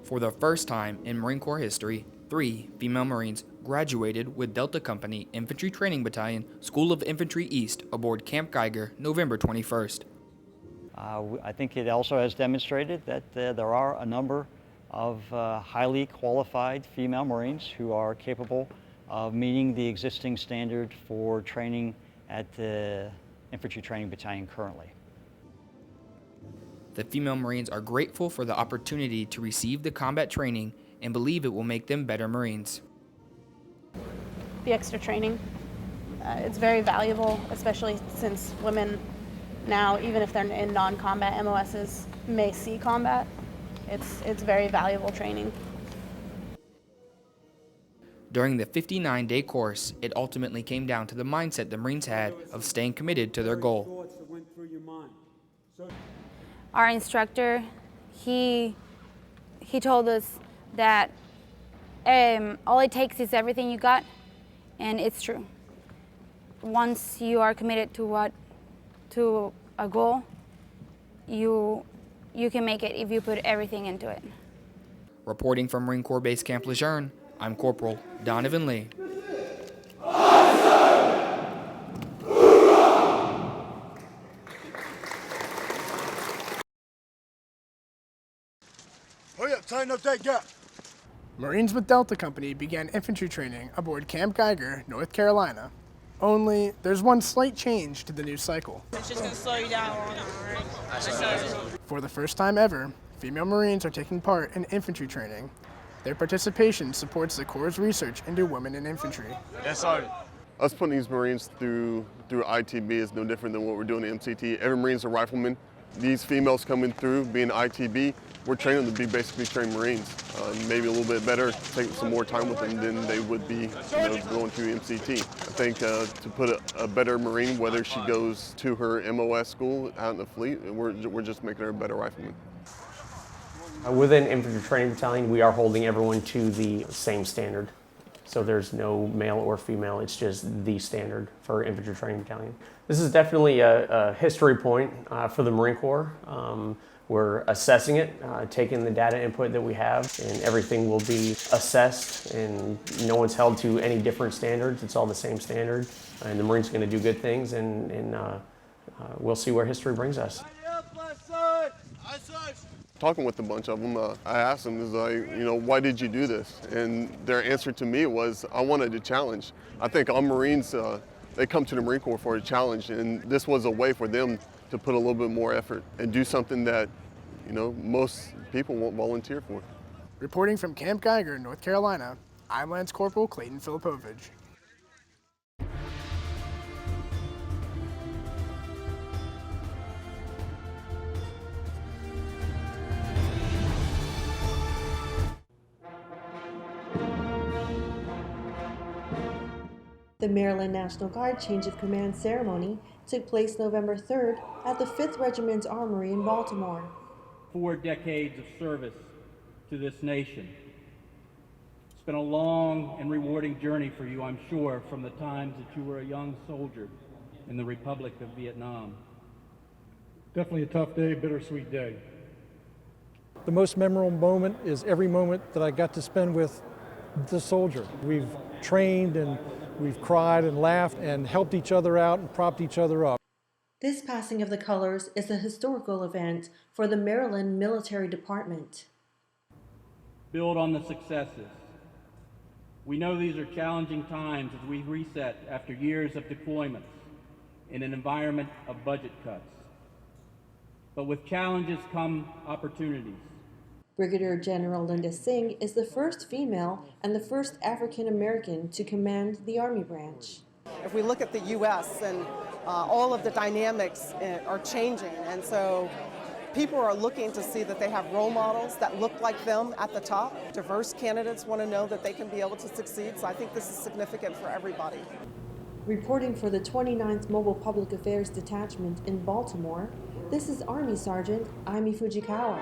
For the first time in Marine Corps history, 3 female Marines graduated with Delta Company Infantry Training Battalion, School of Infantry East aboard Camp Geiger, November 21st. I think it also has demonstrated that there are a number of highly qualified female Marines who are capable of meeting the existing standard for training at the Infantry Training Battalion currently. The female Marines are grateful for the opportunity to receive the combat training and believe it will make them better Marines. The extra training, it's very valuable, especially since women now, even if they're in non-combat MOSs, may see combat. It's very valuable training. During the 59-day course, it ultimately came down to the mindset the Marines had of staying committed to their goal. Our instructor, he told us that all it takes is everything you got, and it's true. Once you are committed to a goal, you can make it if you put everything into it. Reporting from Marine Corps Base Camp Lejeune, I'm Corporal Donovan Lee. Hurry up, tighten up that gap. Marines with Delta Company began infantry training aboard Camp Geiger, North Carolina. Only, there's one slight change to the new cycle. It's just gonna slow you down long enough, right? For the first time ever, female Marines are taking part in infantry training. Their participation supports the Corps' research into women in infantry. Yes, Sergeant. Us putting these Marines through ITB is no different than what we're doing at MCT. Every Marine's a rifleman. These females coming through, being ITB, we're training them to be basically trained Marines. Maybe a little bit better, take some more time with them than they would be going through MCT. I think to put a better Marine, whether she goes to her MOS school out in the fleet, we're just making her a better rifleman. Within Infantry Training Battalion, we are holding everyone to the same standard. So there's no male or female, it's just the standard for Infantry Training Battalion. This is definitely a history point for the Marine Corps. We're assessing it, taking the data input that we have, and everything will be assessed, and no one's held to any different standards. It's all the same standard, and the Marines are going to do good things, and we'll see where history brings us. Talking with a bunch of them, I asked them, why did you do this? And their answer to me was, I wanted a challenge. I think all Marines, they come to the Marine Corps for a challenge, and this was a way for them to put a little bit more effort and do something that, most people won't volunteer for. Reporting from Camp Geiger, North Carolina, I'm Lance Corporal Clayton Filipovich. The Maryland National Guard Change of Command ceremony took place November 3rd at the 5th Regiment's Armory in Baltimore. 4 decades of service to this nation. It's been a long and rewarding journey for you, I'm sure, from the times that you were a young soldier in the Republic of Vietnam. Definitely a tough day, bittersweet day. The most memorable moment is every moment that I got to spend with the soldier. We've trained and we've cried and laughed and helped each other out and propped each other up. This passing of the colors is a historical event for the Maryland Military Department. Build on the successes. We know these are challenging times as we reset after years of deployments in an environment of budget cuts. But with challenges come opportunities. Brigadier General Linda Singh is the first female and the first African American to command the Army branch. If we look at the U.S. and all of the dynamics are changing, and so people are looking to see that they have role models that look like them at the top. Diverse candidates want to know that they can be able to succeed, so I think this is significant for everybody. Reporting for the 29th Mobile Public Affairs Detachment in Baltimore, this is Army Sergeant Aimi Fujikawa.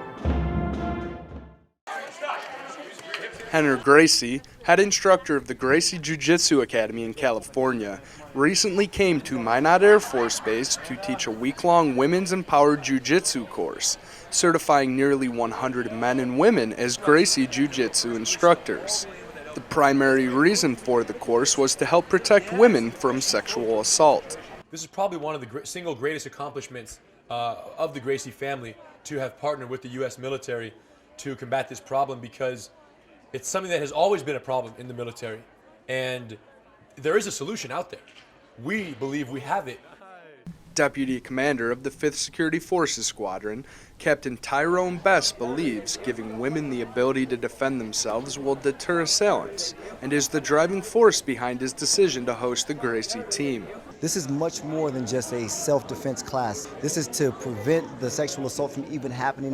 Henner Gracie, head instructor of the Gracie Jiu-Jitsu Academy in California, recently came to Minot Air Force Base to teach a week-long women's empowered jiu-jitsu course, certifying nearly 100 men and women as Gracie Jiu-Jitsu instructors. The primary reason for the course was to help protect women from sexual assault. This is probably one of the single greatest accomplishments of the Gracie family, to have partnered with the U.S. military to combat this problem, because it's something that has always been a problem in the military, and there is a solution out there. We believe we have it. Deputy Commander of the 5th Security Forces Squadron, Captain Tyrone Best, believes giving women the ability to defend themselves will deter assailants, and is the driving force behind his decision to host the Gracie team. This is much more than just a self-defense class. This is to prevent the sexual assault from even happening.